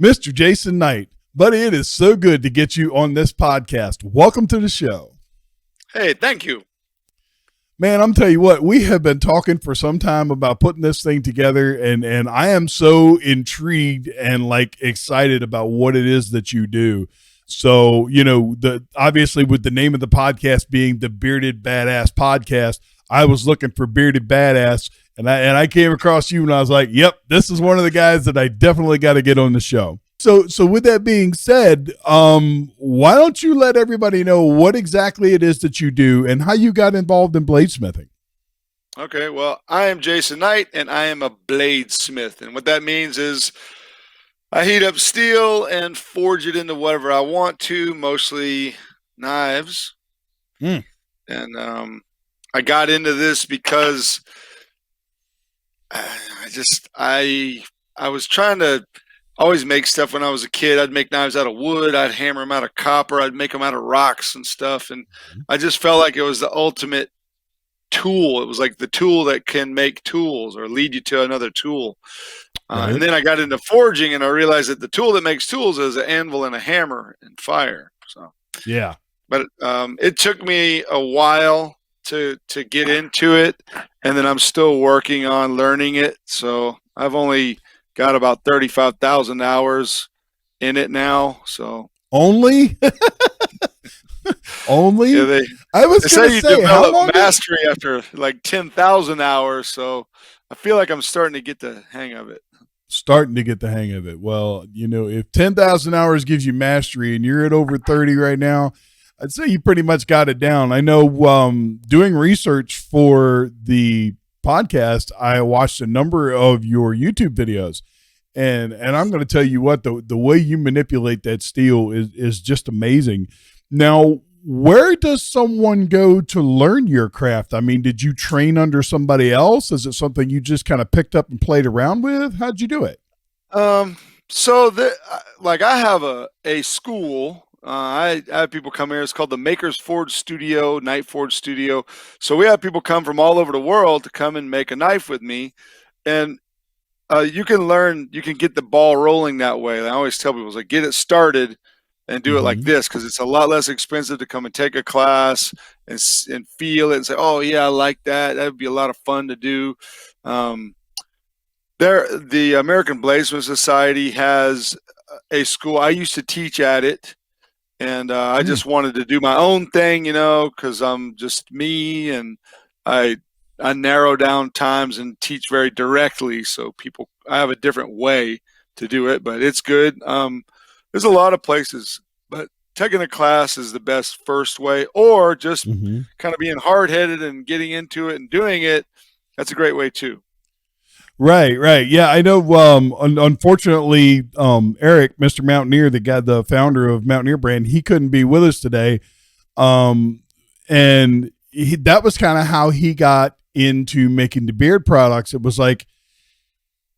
Mr. Jason Knight. Buddy, it is so good to get you on this podcast. Welcome to the show. Hey, thank you. Man, I'm telling you what, we have been talking for some time about putting this thing together, and I am so intrigued and like excited about what it is that you do. So, you know, obviously with the name of the podcast being the Bearded Badass Podcast, I was looking for Bearded Badass, and I came across you, and I was like, yep, this is one of the guys that I definitely got to get on the show. So with that being said, why don't you let everybody know what exactly it is that you do and how you got involved in bladesmithing? Okay, well, I am Jason Knight, and I am a bladesmith. And what that means is I heat up steel and forge it into whatever I want to, mostly knives. And I got into this because I was trying to always make stuff when I was a kid. I'd make knives out of wood. I'd hammer them out of copper. I'd make them out of rocks and stuff. And I just felt like it was the ultimate tool. It was like the tool that can make tools or lead you to another tool. And then I got into forging, and I realized that the tool that makes tools is an anvil and a hammer and fire. So yeah, but it took me a while to get into it, and then I'm still working on learning it. So I've only got about 35,000 hours in it now. So only. Yeah, I was going to say, how long mastery after like 10,000 hours. So I feel like I'm starting to get the hang of it. Well, you know, if 10,000 hours gives you mastery and you're at over 30 right now, I'd say you pretty much got it down. I know doing research for the podcast, I watched a number of your YouTube videos, and I'm going to tell you what, the way you manipulate that steel is just amazing. Now, where does someone go to learn your craft? I mean, did you train under somebody else? Is it something you just kind of picked up and played around with? How'd you do it? Like I have a school. I have people come here. It's called the Maker's Forge Studio, Knife Forge Studio. So we have people come from all over the world to come and make a knife with me. And you can learn, you can get the ball rolling that way. I always tell people, like, get it started and do it like this, because it's a lot less expensive to come and take a class and feel it and say, oh, yeah, I like that. That would be a lot of fun to do. The American Bladesmith Society has a school. I used to teach at it. And I just wanted to do my own thing, you know, because I'm just me, and I narrow down times and teach very directly. So I have a different way to do it, but it's good. There's a lot of places, but taking a class is the best first way, or just kind of being hard-headed and getting into it and doing it. That's a great way too. Right. Yeah, I know. Unfortunately, Eric, Mr. Mountaineer, the founder of Mountaineer brand, he couldn't be with us today. And that was kind of how he got into making the beard products. It was like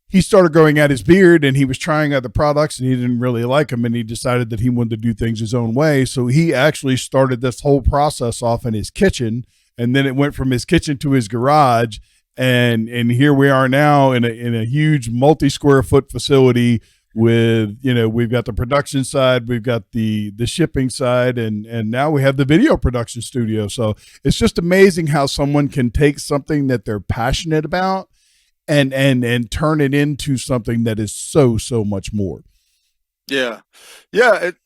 he started growing out his beard, and he was trying other products, and he didn't really like them, and he decided that he wanted to do things his own way. So he actually started this whole process off in his kitchen, and then it went from his kitchen to his garage. And here we are now in a huge multi-square foot facility with, you know, we've got the production side, we've got the shipping side, and now we have the video production studio. So it's just amazing how someone can take something that they're passionate about and turn it into something that is so much more. Yeah. It's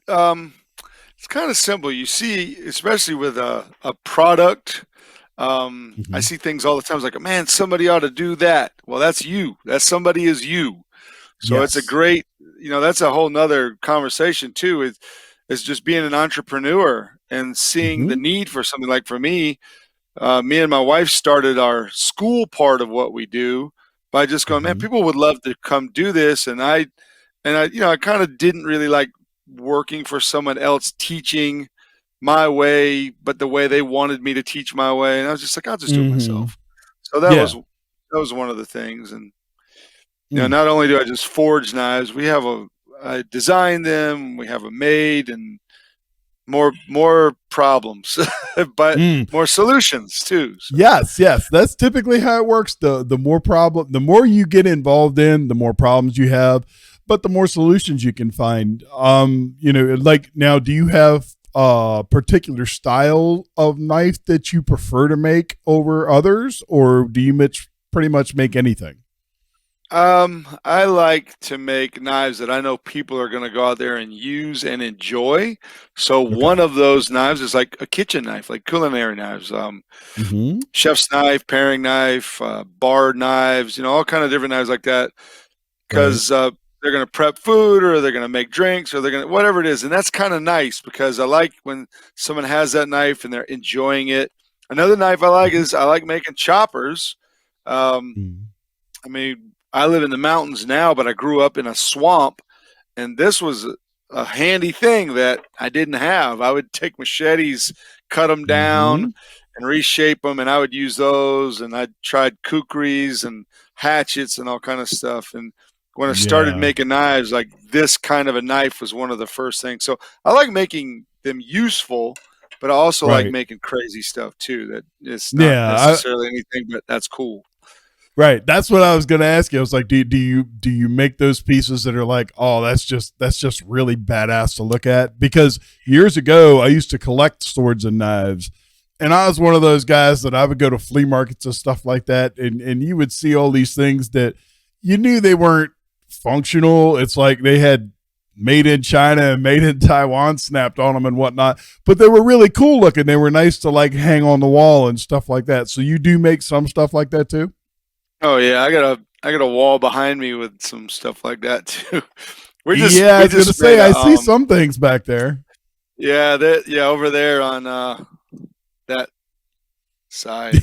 kind of simple. You see, especially with a product. I see things all the time. It's like, man, somebody ought to do that. Well, that's you. That somebody is you. So It's a great, you know, that's a whole nother conversation too. It's just being an entrepreneur and seeing the need for something. Like for me and my wife started our school part of what we do by just going, man, people would love to come do this. And I, you know, I kind of didn't really like working for someone else teaching my way, but the way they wanted me to teach my way. And I was just like, I'll just do it myself. So that was one of the things. And, you know, not only do I just forge knives, I design them, we have them made, and more problems, but more solutions too. So. Yes. That's typically how it works. The more you get involved in, the more problems you have. but the more solutions you can find. Like now, do you have a particular style of knife that you prefer to make over others, or do you pretty much make anything? I like to make knives that I know people are going to go out there and use and enjoy. So Okay. one of those knives is like a kitchen knife, like culinary knives, Mm-hmm. chef's knife, paring knife, bar knives, all kind of different knives like that. Right. Because they're going to prep food, or they're going to make drinks, or they're going to whatever it is, and that's kind of nice because I like when someone has that knife and they're enjoying it. Another knife I like is I like making choppers. Um, Mm-hmm. I mean, I live in the mountains now, but I grew up in a swamp, and this was a handy thing that I didn't have. I would take machetes, cut them down, Mm-hmm. and reshape them, and I would use those. And I tried kukris and hatchets and all kind of stuff. And when I started Yeah. making knives, like this kind of a knife was one of the first things. So I like making them useful, but I also like Right. making crazy stuff too. That it's not Yeah. necessarily anything, but that's cool. Right. That's what I was going to ask you. I was like, do you make those pieces that are like, oh, that's just really badass to look at? Because years ago, I used to collect swords and knives, and I was one of those guys that I would go to flea markets and stuff like that, and you would see all these things that you knew they weren't functional. It's like they had made in China and made in Taiwan snapped on them and whatnot, but they were really cool looking. They were nice to like hang on the wall and stuff like that. So you do make some stuff like that too? Oh yeah, I got a wall behind me with some stuff like that too. Yeah, I We was gonna just say made I a see some things back there. over there on that side,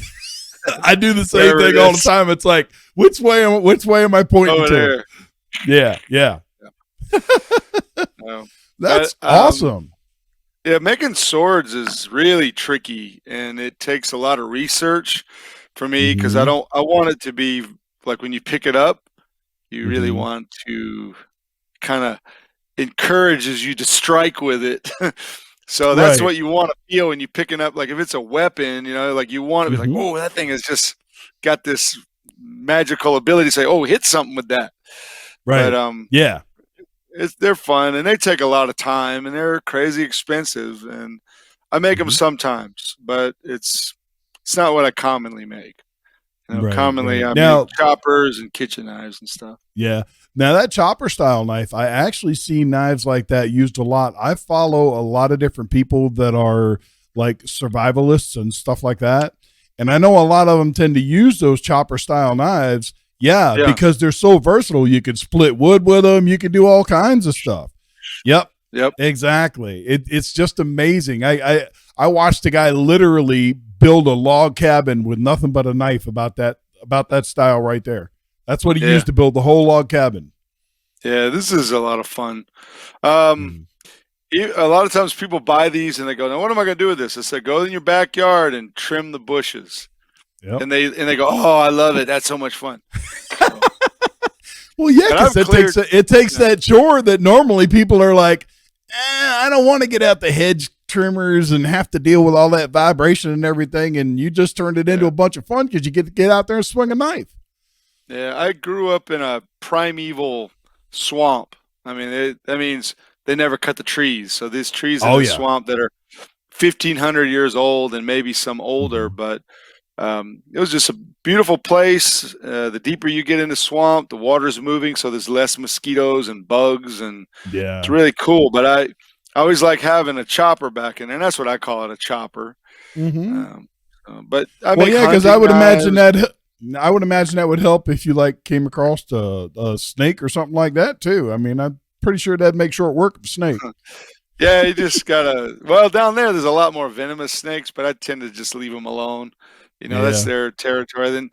I do the same wherever it thing all the is time. It's like which way am I pointing over to? there. Yeah, yeah. No. But That's awesome. yeah, making swords is really tricky, and it takes a lot of research for me because Mm-hmm. I want it to be like when you pick it up, you really Mm-hmm. want to kind of encourages you to strike with it. So that's Right. what you want to feel when you're picking up. Like if it's a weapon, like you want to be like, Mm-hmm. oh, that thing has just got this magical ability to say, oh, hit something with that. But Right. Yeah. they're fun, and they take a lot of time, and they're crazy expensive. And I make them Mm-hmm. sometimes, but it's not what I commonly make. Right. Commonly Right. I make Now, choppers and kitchen knives and stuff. yeah. Now that chopper style knife, I actually see knives like that used a lot. I follow a lot of different people that are like survivalists and stuff like that. And I know a lot of them tend to use those chopper style knives. Yeah, Yeah. because they're so versatile. You could split wood with them. You could do all kinds of stuff. Yep. Yep. Exactly. It's just amazing. I watched a guy literally build a log cabin with nothing but a knife about that style right there. That's what he Yeah. used to build the whole log cabin. Yeah. This is a lot of fun. Um, Mm. A lot of times people buy these and they go, now what am I going to do with this? I said, go in your backyard and trim the bushes. Yep. And they go, oh, I love it. That's so much fun. So, Well, yeah, and because I've cleared. it takes Yeah. that chore that normally people are like, I don't want to get out the hedge trimmers and have to deal with all that vibration and everything. And you just turned it into Yeah. a bunch of fun because you get to get out there and swing a knife. Yeah. I grew up in a primeval swamp. I mean, that means they never cut the trees. So these trees in Oh the yeah. swamp that are 1,500 years old and maybe some older, Mhm. but it was just a beautiful place. The deeper you get in the swamp, the water's moving, so there's less mosquitoes and bugs, and it's Yeah. really cool. But I always like having a chopper back in there, and that's what I call it, a chopper. Mm-hmm. But I Well, make yeah, because hunting knives. I would imagine that would help if you like came across a snake or something like that too. I mean, I'm pretty sure that'd make short work of a snake. Yeah, you just gotta. Well, down there's a lot more venomous snakes, but I tend to just leave them alone. That's Yeah. their territory. Then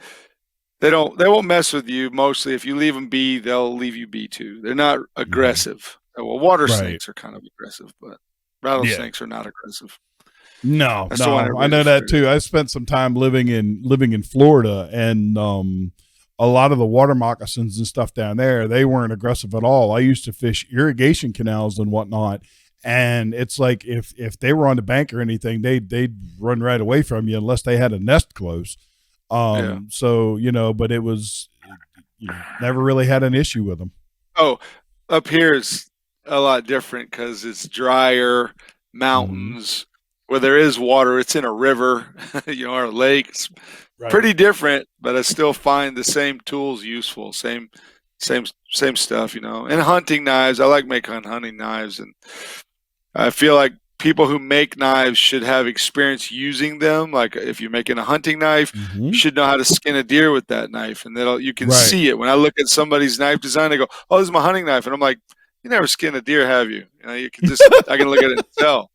they won't mess with you mostly. If you leave them be, they'll leave you be too. They're not Mhm. aggressive. Well, water Right. snakes are kind of aggressive, but Yeah. rattlesnakes are not aggressive. No, That's the one no, I everybody's know that afraid of. too. I spent some time living in Florida, and a lot of the water moccasins and stuff down there, they weren't aggressive at all. I used to fish irrigation canals and whatnot, and it's like if they were on the bank or anything, they'd run right away from you unless they had a nest close. Yeah. So but it was never really had an issue with them. Oh, up here is a lot different because it's drier, Mm-hmm. mountains. Where there is water, it's in a river, or a lake. It's Right. pretty different, but I still find the same tools useful. Same stuff, And hunting knives, I like making hunting knives, and I feel like people who make knives should have experience using them. Like if you're making a hunting knife, you Mm-hmm. should know how to skin a deer with that knife, and you can Right. see it. When I look at somebody's knife design, they go, "Oh, this is my hunting knife," and I'm like, "You never skinned a deer, have you?" You can I can look at it and tell.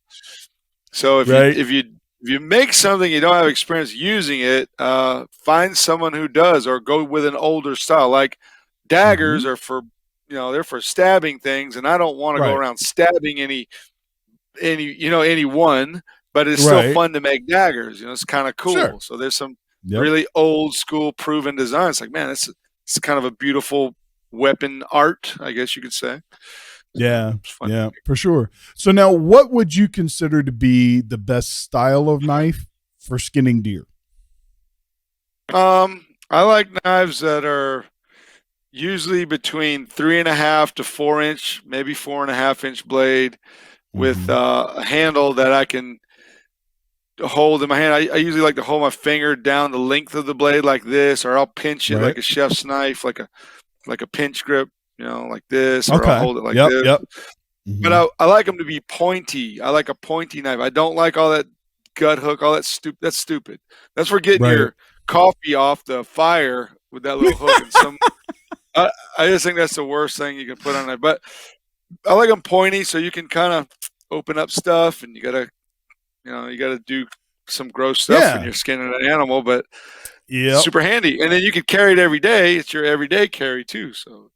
So Right. if you make something you don't have experience using it, find someone who does, or go with an older style. Like daggers Mm-hmm. are for they're for stabbing things, and I don't want to go Right. around stabbing anyone, but it's still Right. fun to make daggers. It's kind of Sure. cool. So there's some Yep. really old school proven designs. Like, man, it's kind of a beautiful weapon art, I guess you could say. Yeah. It's fun. Yeah, for sure. So now what would you consider to be the best style of knife for skinning deer? I like knives that are usually between 3.5 to 4 inch, maybe 4.5 inch blade with Mm-hmm. a handle that I can hold in my hand. I usually like to hold my finger down the length of the blade like this, or I'll pinch it Right. like a chef's knife, like a pinch grip, like this, or I'll Okay. hold it like Yep. this. Yep. But Mm-hmm. I like them to be pointy. I like a pointy knife. I don't like all that gut hook, all that stupid. That's stupid. That's for getting Right. your coffee off the fire with that little hook. And I just think that's the worst thing you can put on it. But I like them pointy, so you can kind of open up stuff, and you gotta do some gross stuff when Yeah. you're skinning an animal. But it's Yep. super handy, and then you can carry it every day. It's your everyday carry too, so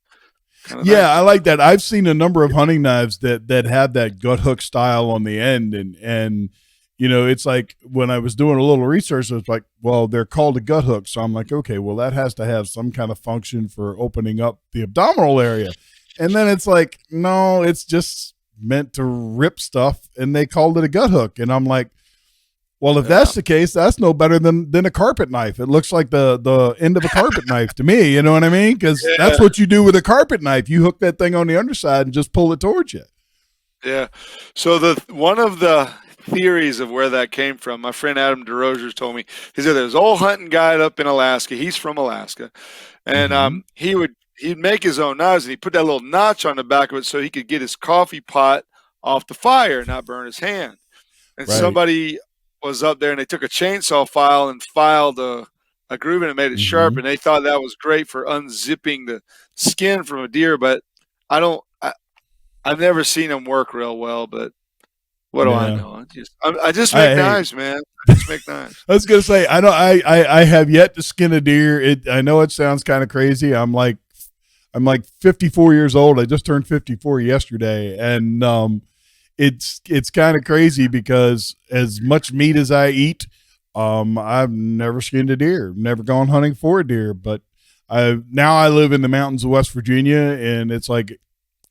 kind of Yeah, I nice. like that. I've seen a number of hunting knives that have that gut hook style on the end, and it's like when I was doing a little research, it's like, well, they're called a gut hook, so I'm like, okay, well, that has to have some kind of function for opening up the abdominal area, and then it's like, no, it's just meant to rip stuff, and they called it a gut hook, and I'm like, well, if Yeah, that's the case, that's no better than a carpet knife. It looks like the end of a carpet knife to me. You know what I mean? Because yeah, that's what you do with a carpet knife. You hook that thing on the underside and just pull it towards you. yeah. So the one of the theories of where that came from, my friend Adam DeRosier told me. He said there's an old hunting guy up in Alaska. He's from Alaska, and Mm-hmm. he'd make his own knives, and he put that little notch on the back of it so he could get his coffee pot off the fire and not burn his hand. And Right. somebody was up there, and they took a chainsaw file and filed a groove in it, and made it sharp, Mm-hmm. and they thought that was great for unzipping the skin from a deer. But I don't. I've never seen them work real well. But what do I Yeah. know? I just make Hey, knives, man. I just make knives. I was gonna say I don't. I have yet to skin a deer. I know it sounds kind of crazy. I'm like 54 years old. I just turned 54 yesterday, and it's kind of crazy because as much meat as I eat, I've never skinned a deer, never gone hunting for a deer. But I live in the mountains of West Virginia, and it's like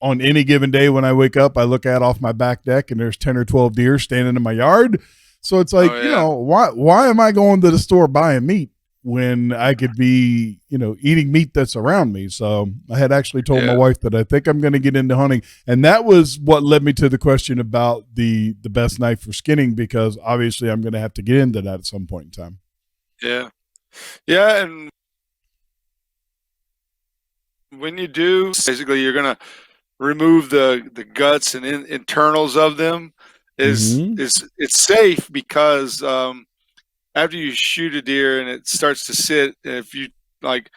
on any given day when I wake up, I look out off my back deck and there's 10 or 12 deer standing in my yard. So it's like, Oh yeah, why am I going to the store buying meat when I could be, eating meat that's around me? So I had actually told my yeah, wife that I think I'm going to get into hunting. And that was what led me to the question about the best knife for skinning, because obviously I'm going to have to get into that at some point in time. yeah, yeah. And when you do, basically, you're gonna remove the guts and internals of them. Mm-hmm. Is It's safe because after you shoot a deer and it starts to sit, if you like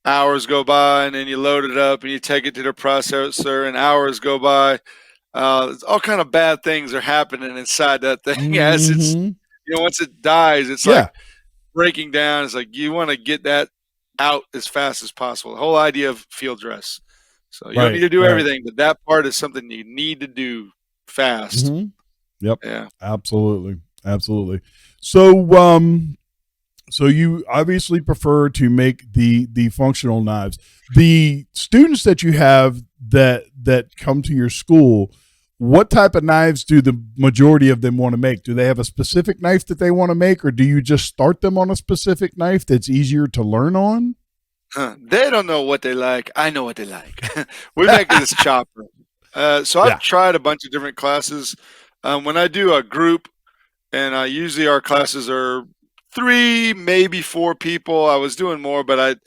hours go by and then you load it up and you take it to the processor and hours go by, all kind of bad things are happening inside that thing as it's Mm-hmm. once it dies, it's like Yeah. breaking down. It's like you want to get that out as fast as possible. The whole idea of field dress. So you don't need Right. to do Right. everything, but that part is something you need to do fast. Mm-hmm. Yep. Yeah. Absolutely. Absolutely. So, so you obviously prefer to make the functional knives. The students that you have that come to your school, what type of knives do the majority of them want to make? Do they have a specific knife that they want to make, or do you just start them on a specific knife that's easier to learn on? They don't know what they like. I know what they like. We make this chopper. So I've Yeah. tried a bunch of different classes. When I do a group, and usually our classes are 3, maybe 4 people. I was doing more, but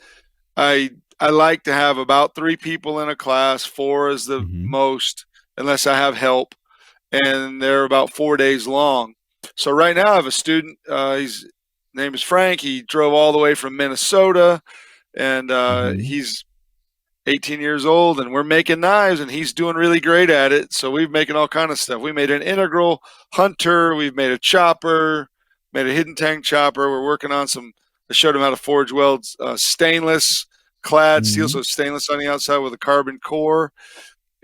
I like to have about 3 people in a class. 4 is the Mm-hmm. most, unless I have help, and they're about 4 days long. So right now I have a student. His name is Frank. He drove all the way from Minnesota, and Mm-hmm. he's 18 years old, and we're making knives, and he's doing really great at it. So we're making all kind of stuff. We made an integral hunter. We've made a chopper, made a hidden tank chopper. We're working on some. I showed him how to forge weld stainless clad steel, Mm-hmm. so stainless on the outside with a carbon core.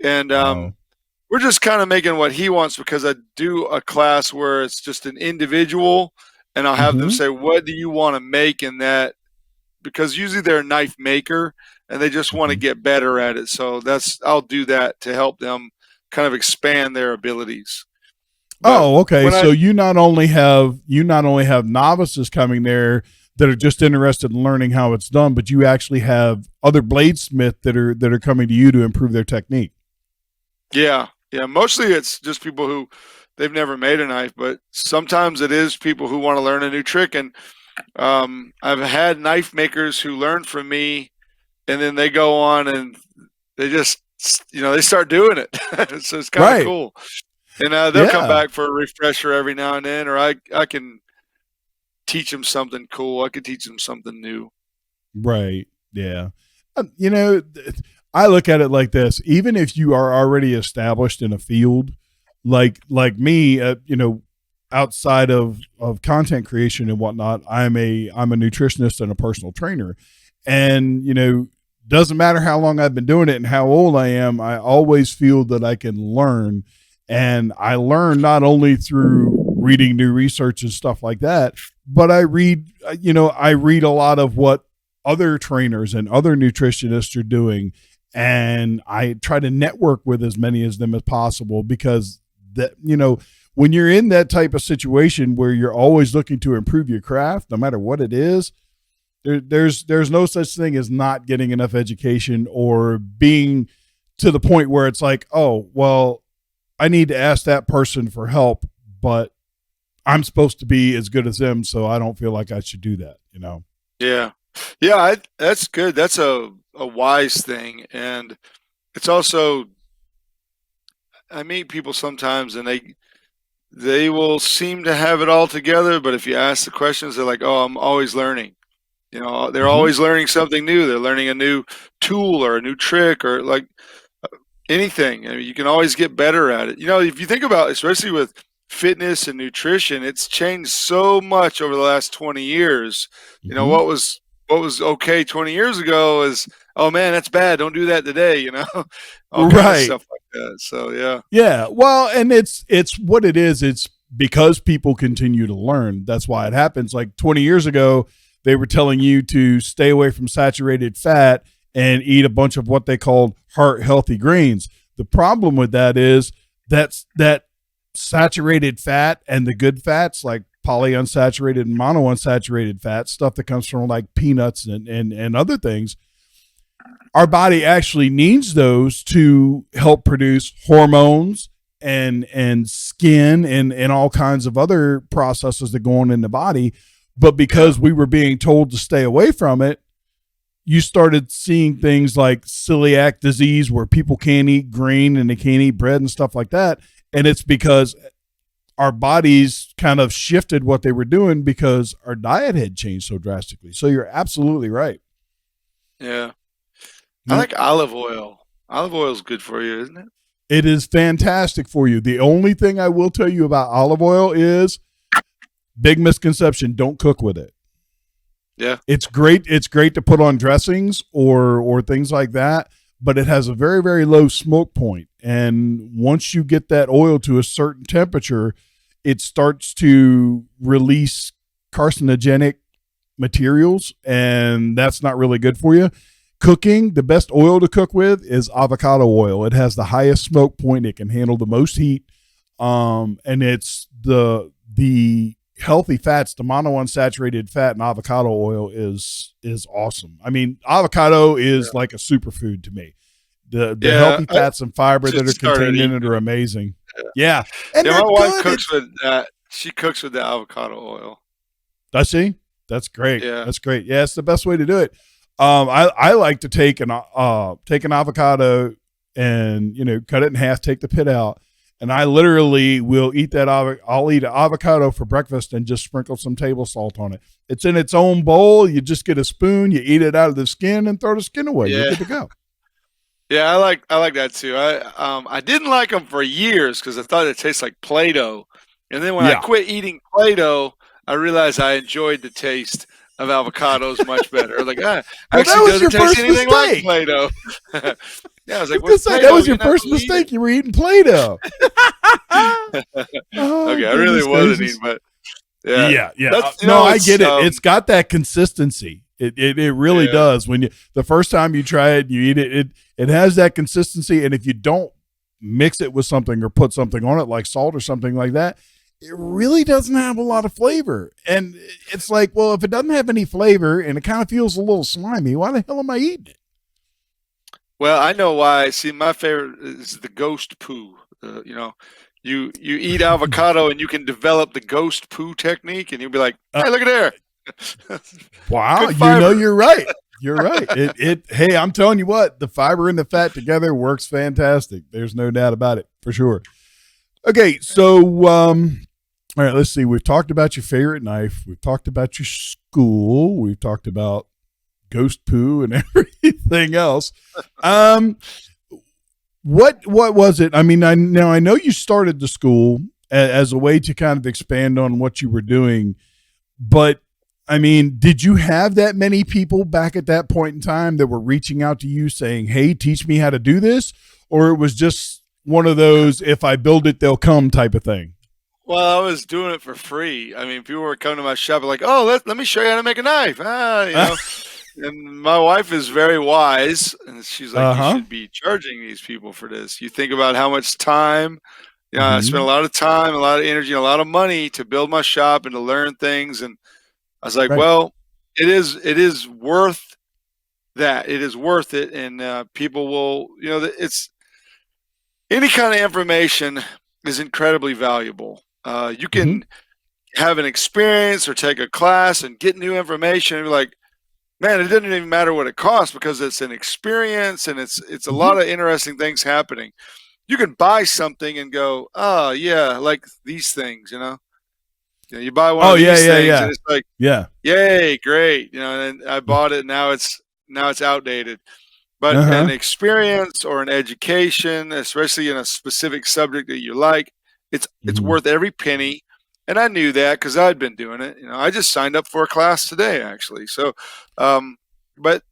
And Wow. we're just kind of making what he wants, because I do a class where it's just an individual, and I'll have them Mm-hmm. say, "What do you want to make in that?" Because usually they're a knife maker and they just want to Mm-hmm. get better at it. So I'll do that to help them kind of expand their abilities. But Oh, okay. when I So you not only have novices coming there that are just interested in learning how it's done, but you actually have other bladesmith that are coming to you to improve their technique. yeah, mostly it's just people who they've never made a knife, but sometimes it is people who want to learn a new trick. And I've had knife makers who learn from me, and then they go on and they just they start doing it. So it's kind of Right. cool. And they'll come Yeah. back for a refresher every now and then, or I can teach them something cool. I could teach them something new. Right. Yeah. I look at it like this. Even if you are already established in a field, like me, outside of content creation and whatnot, I'm a nutritionist and a personal trainer, and doesn't matter how long I've been doing it and how old I am, I always feel that I can learn, and I learn not only through reading new research and stuff like that, but I read a lot of what other trainers and other nutritionists are doing, and I try to network with as many of them as possible, because that when you're in that type of situation where you're always looking to improve your craft, no matter what it is, there's no such thing as not getting enough education or being to the point where it's like, oh well, I need to ask that person for help, but I'm supposed to be as good as them, so I don't feel like I should do that. Yeah, yeah, that's good. That's a wise thing, and it's also I meet people sometimes, and they will seem to have it all together, but if you ask the questions, they're like, "Oh, I'm always learning." They're Mm-hmm. always learning something new. They're learning a new tool or a new trick, or like anything. I mean, you can always get better at it. If you think about, especially with fitness and nutrition, it's changed so much over the last 20 years. Mm-hmm. What was okay 20 years ago is, oh man, that's bad. Don't do that today. All kind of Right. stuff like that. So yeah, Yeah. Well, and it's what it is. It's because people continue to learn. That's why it happens. Like 20 years ago, they were telling you to stay away from saturated fat and eat a bunch of what they called heart healthy grains. The problem with that is that saturated fat and the good fats, like polyunsaturated and monounsaturated fat, stuff that comes from like peanuts and other things, our body actually needs those to help produce hormones and skin and all kinds of other processes that go on in the body. But yeah, because we were being told to stay away from it, you started seeing things like celiac disease, where people can't eat grain and they can't eat bread and stuff like that. And it's because our bodies kind of shifted what they were doing because our diet had changed so drastically. So you're absolutely right. yeah. I Yep. like olive oil. Olive oil is good for you, isn't it? It is fantastic for you. The only thing I will tell you about olive oil is, big misconception, don't cook with it. Yeah, It's great. It's great to put on dressings or things like that, but it has a very, very low smoke point. And once you get that oil to a certain temperature, it starts to release carcinogenic materials, and that's not really good for you. Cooking, the best oil to cook with is avocado oil. It has the highest smoke point. It can handle the most heat. And it's the healthy fats, the monounsaturated fat and avocado oil is awesome. I mean, avocado is like a superfood to me. The healthy fats and fiber that are contained in it are amazing. Yeah. And my wife cooks with that. She cooks with the avocado oil. Does she? That's great. Yeah. That's great. Yeah, it's the best way to do it. I like to take an avocado and, you know, cut it in half, take the pit out. And I literally will eat that. I'll eat an avocado for breakfast and just sprinkle some table salt on it. It's in its own bowl. You just get a spoon, you eat it out of the skin and throw the skin away. You're good to go. Yeah, I like that too. I didn't like them for years because I thought it tastes like Play-Doh. And then when I quit eating Play-Doh, I realized I enjoyed the taste of avocados much better. Like, actually doesn't taste anything like Play-Doh. Yeah, I was like, that was your first mistake. You were eating Play-Doh. Okay, I really wasn't eating, but yeah. No, I get it. It's got that consistency. It really does. When the first time you try it, you eat it, it has that consistency. And if you don't mix it with something or put something on it like salt or something like that, it really doesn't have a lot of flavor. And it's like, well, if it doesn't have any flavor and it kind of feels a little slimy, why the hell am I eating it? Well, I know why. See, my favorite is the ghost poo. You know, you eat avocado and you can develop the ghost poo technique, and you'll be like, hey, look at there. Wow, you know, you're right. You're right. Hey, I'm telling you what, the fiber and the fat together works fantastic. There's no doubt about it, for sure. Okay, so all right, let's see. We've talked about your favorite knife. We've talked about your school. We've talked about ghost poo and everything else. What was it? I mean, I know you started the school as a way to kind of expand on what you were doing, but I mean, did you have that many people back at that point in time that were reaching out to you saying, hey, teach me how to do this? Or it was just one of those, if I build it, they'll come type of thing? Well, I was doing it for free. I mean, people were coming to my shop like, oh, let me show you how to make a knife. You know. And my wife is very wise, and she's like, you should be charging these people for this. You think about how much time, I spent a lot of time, a lot of energy, a lot of money to build my shop and to learn things. And I was like, well, it is worth that. It is worth it. And people will, it's any kind of information is incredibly valuable. You can have an experience or take a class and get new information and be like, man, it doesn't even matter what it costs because it's an experience and it's a lot of interesting things happening. You can buy something and go, oh yeah, like these things, you buy one of these things and it's like, yay, great. And I bought it. Now it's outdated, but an experience or an education, especially in a specific subject that you like, it's worth every penny. And I knew that because I'd been doing it. I just signed up for a class today, actually. So, but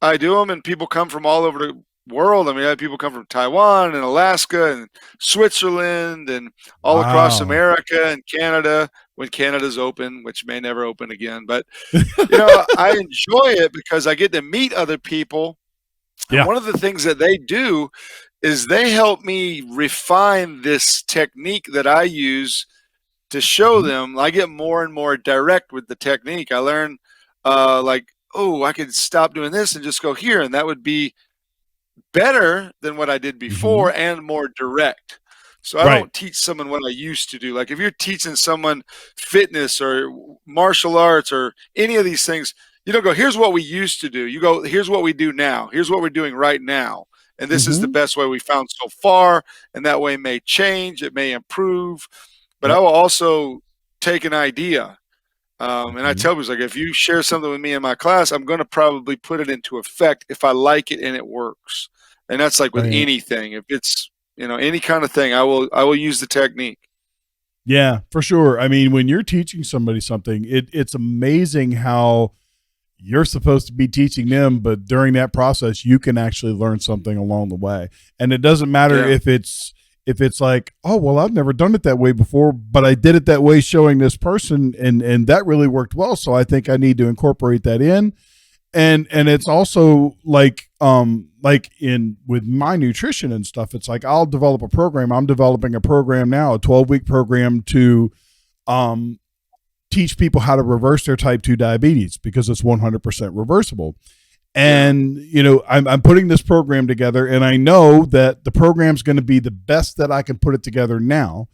I do them, and people come from all over the world. I mean, I have people come from Taiwan and Alaska and Switzerland and all across America and Canada when Canada's open, which may never open again. But, I enjoy it because I get to meet other people. And one of the things that they do is they help me refine this technique that I use to show them. I get more and more direct with the technique. I learn I could stop doing this and just go here, and that would be better than what I did before and more direct. So I don't teach someone what I used to do. Like if you're teaching someone fitness or martial arts or any of these things, you don't go, here's what we used to do. You go, here's what we do now. Here's what we're doing right now. And this is the best way we found so far. And that way may change. It may improve. But I will also take an idea, and I tell people, like, if you share something with me in my class, I'm going to probably put it into effect if I like it and it works. And that's like with anything. If it's, any kind of thing, I will use the technique. Yeah, for sure. I mean, when you're teaching somebody something, it's amazing how you're supposed to be teaching them, but during that process, you can actually learn something along the way. And it doesn't matter if it's like, oh, well, I've never done it that way before, but I did it that way showing this person and that really worked well. So I think I need to incorporate that in. And it's also like with my nutrition and stuff, it's like, I'll develop a program. I'm developing a program now, a 12-week program to teach people how to reverse their type 2 diabetes because it's 100% reversible. And, you know, I'm putting this program together, and I know that the program's going to be the best that I can put it together now.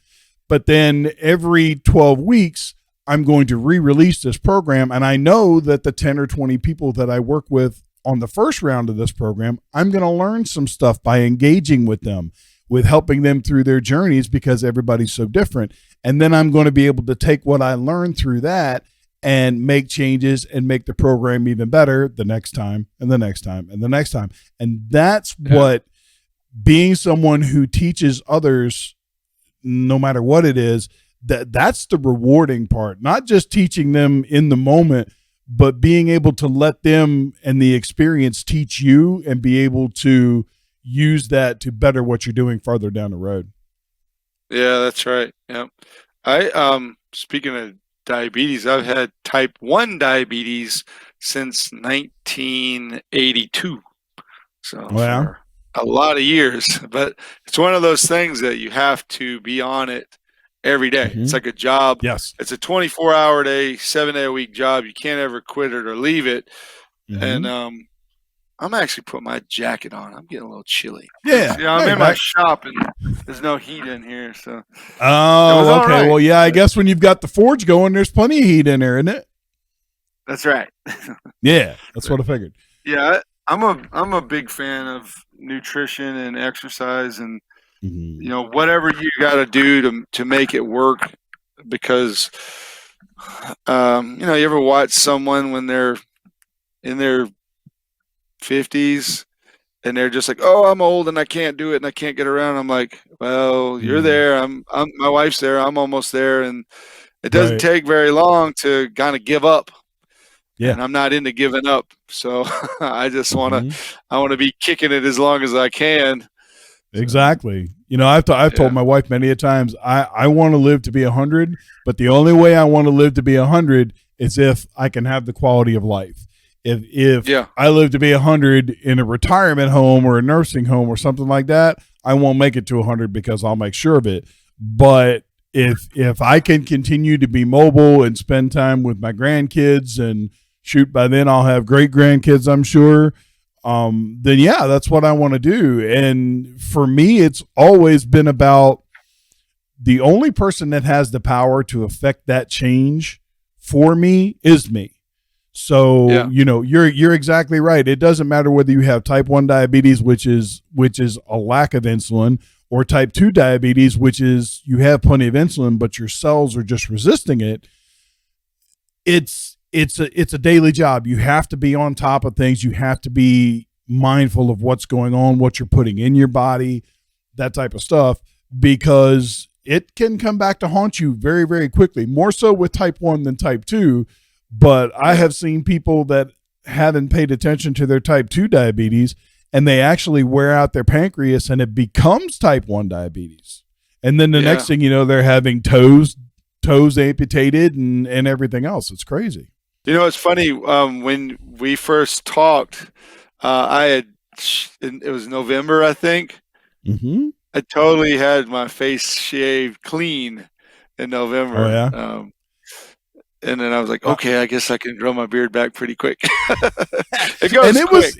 But then every 12 weeks, I'm going to re-release this program. And I know that the 10 or 20 people that I work with on the first round of this program, I'm going to learn some stuff by engaging with them, with helping them through their journeys, because everybody's so different. And then I'm going to be able to take what I learned through that and make changes and make the program even better the next time and the next time and the next time. And that's what being someone who teaches others, no matter what it is, that's the rewarding part. Not just teaching them in the moment, but being able to let them and the experience teach you and be able to use that to better what you're doing farther down the road. Yeah, that's right. Yeah. Speaking of diabetes, I've had type 1 diabetes since 1982. So for a lot of years, but it's one of those things that you have to be on it every day. It's like a job. Yes. It's a 24-hour day, 7-day-a-week job. You can't ever quit it or leave it. And I'm actually putting my jacket on. I'm getting a little chilly. Yeah. I'm in my shop and there's no heat in here. So. Oh, okay. Right. Well, yeah, I guess when you've got the forge going, there's plenty of heat in there, isn't it? That's right. Yeah, that's what I figured. Yeah, I'm a big fan of nutrition and exercise, and you know, whatever you got to do to make it work, because you know, you ever watch someone when they're in their 50s and they're just like, oh, I'm old and I can't do it and I can't get around. I'm like, well, you're there. I'm my wife's there. I'm almost there. And it doesn't take very long to kind of give up. Yeah. And I'm not into giving up. So I just want to be kicking it as long as I can. Exactly. You know, I've told my wife many a times, I want to live to be 100, but the only way I want to live to be 100 is if I can have the quality of life. If I live to be 100 in a retirement home or a nursing home or something like that, I won't make it to 100 because I'll make sure of it. But if I can continue to be mobile and spend time with my grandkids, and shoot, by then I'll have great grandkids, I'm sure. Then yeah, that's what I want to do. And for me, it's always been about the only person that has the power to affect that change for me is me. So, you know, you're exactly right. It doesn't matter whether you have type 1 diabetes, which is a lack of insulin, or type 2 diabetes, which is you have plenty of insulin, but your cells are just resisting it. It's a daily job. You have to be on top of things. You have to be mindful of what's going on, what you're putting in your body, that type of stuff, because it can come back to haunt you very, very quickly, more so with type 1 than type 2. But I have seen people that haven't paid attention to their type 2 diabetes, and they actually wear out their pancreas and it becomes type 1 diabetes. And then the next thing you know, they're having toes amputated and everything else. It's crazy. You know, it's funny. When we first talked, it was November, I think. I totally had my face shaved clean in November. Oh, yeah. And then I was like, okay, I guess I can grow my beard back pretty quick. It goes quick.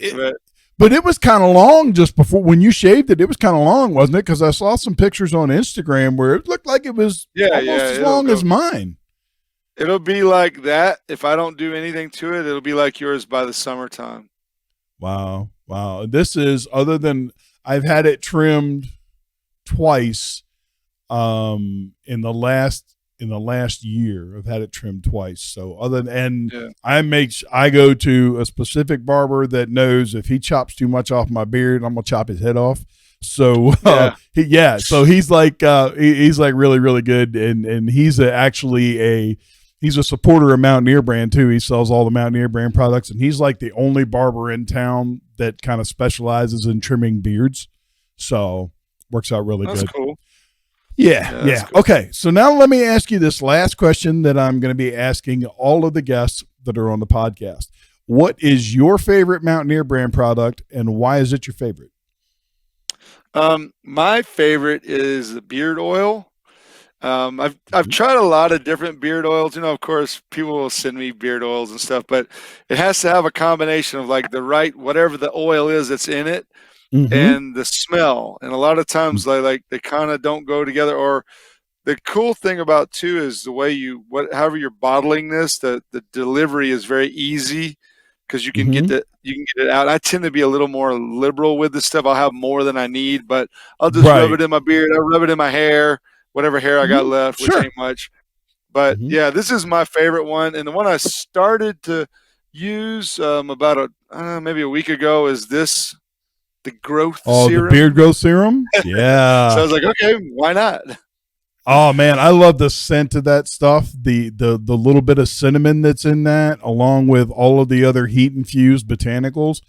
But it was kind of long just before, when you shaved it, it was kind of long, wasn't it? Because I saw some pictures on Instagram where it looked like it was almost as long as mine. It'll be like that. If I don't do anything to it, it'll be like yours by the summertime. Wow. This is, other than I've had it trimmed twice in the last year. I've had it trimmed twice. So I go to a specific barber that knows if he chops too much off my beard, I'm gonna chop his head off. So so he's like really, really good, and he's he's a supporter of Mountaineer brand too. He sells all the Mountaineer brand products, and he's like the only barber in town that kind of specializes in trimming beards. So works out really good. That's cool. Yeah. Cool. Okay. So now let me ask you this last question that I'm going to be asking all of the guests that are on the podcast. What is your favorite Mountaineer brand product, and why is it your favorite? My favorite is the beard oil. I've tried a lot of different beard oils. Of course, people will send me beard oils and stuff, but it has to have a combination of like the right whatever the oil is that's in it Mm-hmm. and the smell. And a lot of times they kind of don't go together. Or the cool thing about too is the way however you're bottling this, the delivery is very easy because you can Mm-hmm. get it out. I tend to be a little more liberal with this stuff. I'll have more than I need, but I'll just rub Right. it in my beard. I'll rub it in my hair, whatever hair I got Mm-hmm. left, which Sure. ain't much. But Mm-hmm. yeah, this is my favorite one, and the one I started to use about maybe a week ago is the growth Oh, the beard serum. growth serum. So I Yeah. was like, okay, why not? Oh man, I love the scent of that stuff. The little bit of cinnamon that's in that, along with all of the other heat infused botanicals.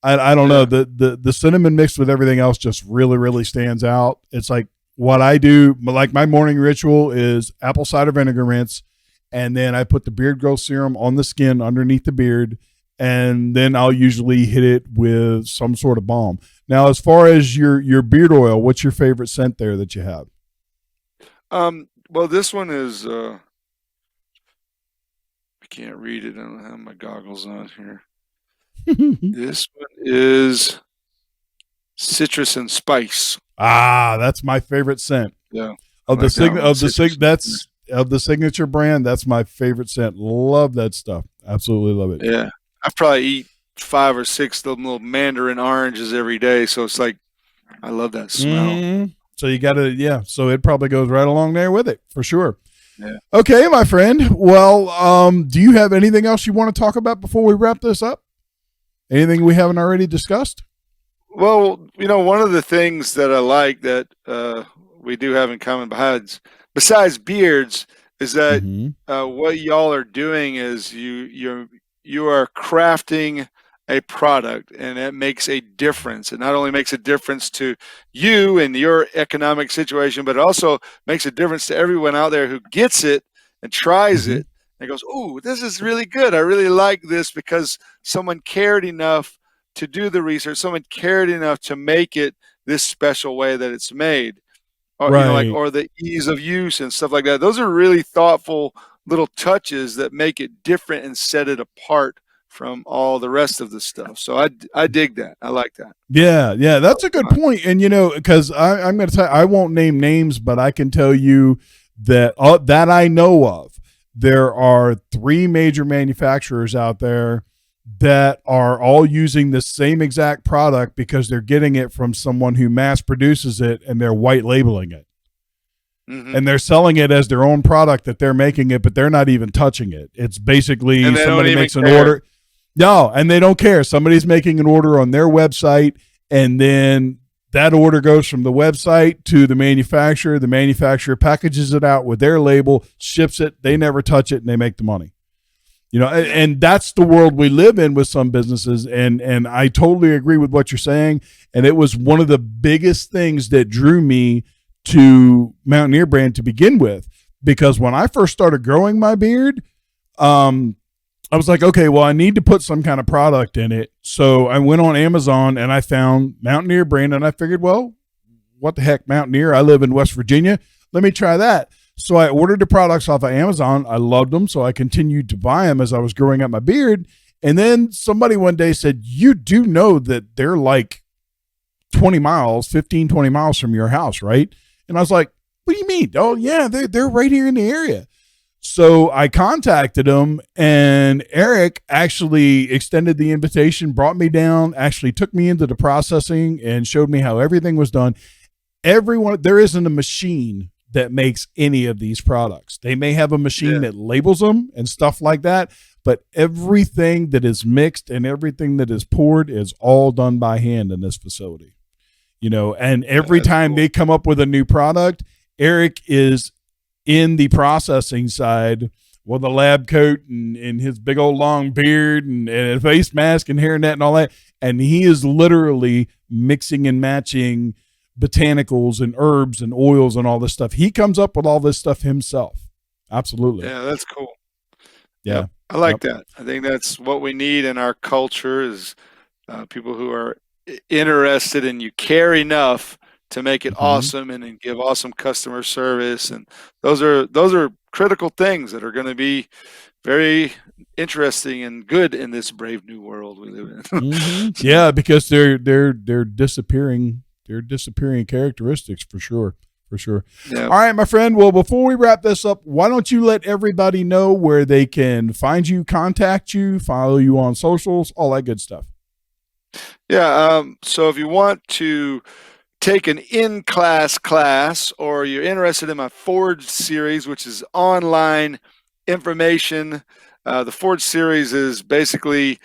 I don't know, Yeah. the cinnamon mixed with everything else just really stands out. It's like what I do. Like my morning ritual is apple cider vinegar rinse, and then I put the beard growth serum on the skin underneath the beard, and then I'll usually hit it with some sort of balm. Now, as far as your beard oil, what's your favorite scent there that you have? Well, this one is I can't read it. I don't have my goggles on here. This one is citrus and spice. Ah, that's my favorite scent Yeah, I of the like that one. Citrus. that's of the signature brand. That's my favorite scent. Love that stuff. Absolutely love it. Yeah, I probably eat 5 or 6 of them little mandarin oranges every day, so it's like I love that smell. So you got to, yeah. So it probably goes right along there with it for sure. Yeah. Okay, my friend. Well, do you have anything else you want to talk about before we wrap this up? Anything we haven't already discussed? Well, one of the things that I like that we do have in common besides beards is that Mm-hmm. what y'all are doing is you are crafting a product, and it makes a difference. It not only makes a difference to you and your economic situation, but it also makes a difference to everyone out there who gets it and tries Mm-hmm. it and goes, "Oh, this is really good. I really like this because someone cared enough to do the research. Someone cared enough to make it this special way that it's made." Or Right. or the ease of use and stuff like that. Those are really thoughtful little touches that make it different and set it apart from all the rest of the stuff. So I dig that. I like that. Yeah, yeah, that's a good point. And because I'm going to tell, I won't name names, but I can tell you that that I know of, there are 3 major manufacturers out there that are all using the same exact product because they're getting it from someone who mass produces it and they're white labeling it. Mm-hmm. And they're selling it as their own product that they're making it, but they're not even touching it. It's basically And they don't somebody even makes an care. order. No, and they don't care. Somebody's making an order on their website, and then that order goes from the website to the manufacturer. The manufacturer packages it out with their label, ships it. They never touch it, and they make the money. And that's the world we live in with some businesses. And I totally agree with what you're saying. And it was one of the biggest things that drew me to Mountaineer brand to begin with, because when I first started growing my beard, I was like, okay, well, I need to put some kind of product in it. So I went on Amazon and I found Mountaineer brand, and I figured, well, what the heck, Mountaineer? I live in West Virginia. Let me try that. So I ordered the products off of Amazon. I loved them, so I continued to buy them as I was growing out my beard. And then somebody one day said, you do know that they're like 20 miles, 15, 20 miles from your house, right? And I was like, what do you mean? Oh, yeah, they're right here in the area. So I contacted him, and Eric actually extended the invitation, brought me down, actually took me into the processing and showed me how everything was done. There isn't a machine that makes any of these products. They may have a machine that labels them and stuff like that, but everything that is mixed and everything that is poured is all done by hand in this facility. And every time they come up with a new product, Eric is in the processing side with a lab coat and his big old long beard and a face mask and hairnet and all that. And he is literally mixing and matching botanicals and herbs and oils and all this stuff. He comes up with all this stuff himself. Absolutely. Yeah, that's cool. Yeah. Yep. I like that. I think that's what we need in our culture is people who are interested and you care enough to make it awesome and give awesome customer service. And those are critical things that are going to be very interesting and good in this brave new world we live in. Yeah, because they're disappearing. They're disappearing characteristics for sure. For sure. Yeah. All right, my friend. Well, before we wrap this up, why don't you let everybody know where they can find you, contact you, follow you on socials, all that good stuff. Yeah. So if you want to take an in-class class, or you're interested in my Forge series, which is online information, the Forge series is basically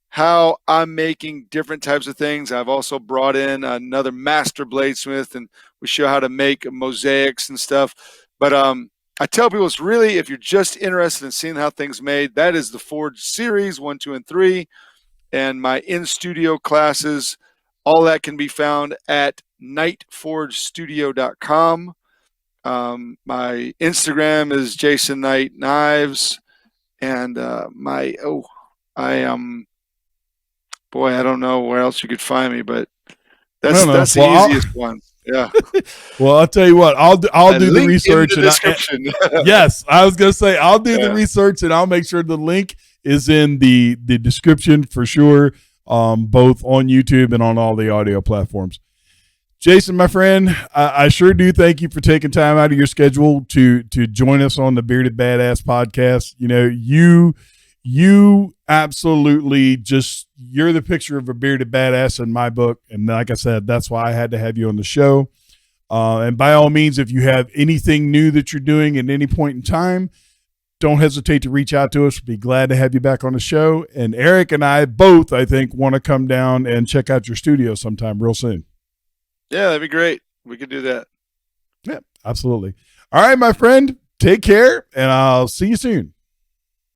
how I'm making different types of things. I've also brought in another Master Bladesmith, and we show how to make mosaics and stuff. But I tell people, it's really, if you're just interested in seeing how things made, that is the Forge series 1, 2, and 3. And my in-studio classes, all that can be found at knightforgestudio.com. My Instagram is Jason Knight Knives, and boy, I don't know where else you could find me, but that's the easiest one. Yeah. Well, I'll tell you what, I'll do the research. Yes, I was gonna say I'll do the research, and I'll make sure the link is in the description for sure, both on YouTube and on all the audio platforms. Jason, my friend, I sure do thank you for taking time out of your schedule to join us on the Bearded Badass podcast. You know, you absolutely you're the picture of a bearded badass in my book. And like I said, that's why I had to have you on the show. And by all means, if you have anything new that you're doing at any point in time, don't hesitate to reach out to us. We'd be glad to have you back on the show. And Eric and I both, I think, want to come down and check out your studio sometime real soon. Yeah, that'd be great. We could do that. Yeah, absolutely. All right, my friend, take care, and I'll see you soon.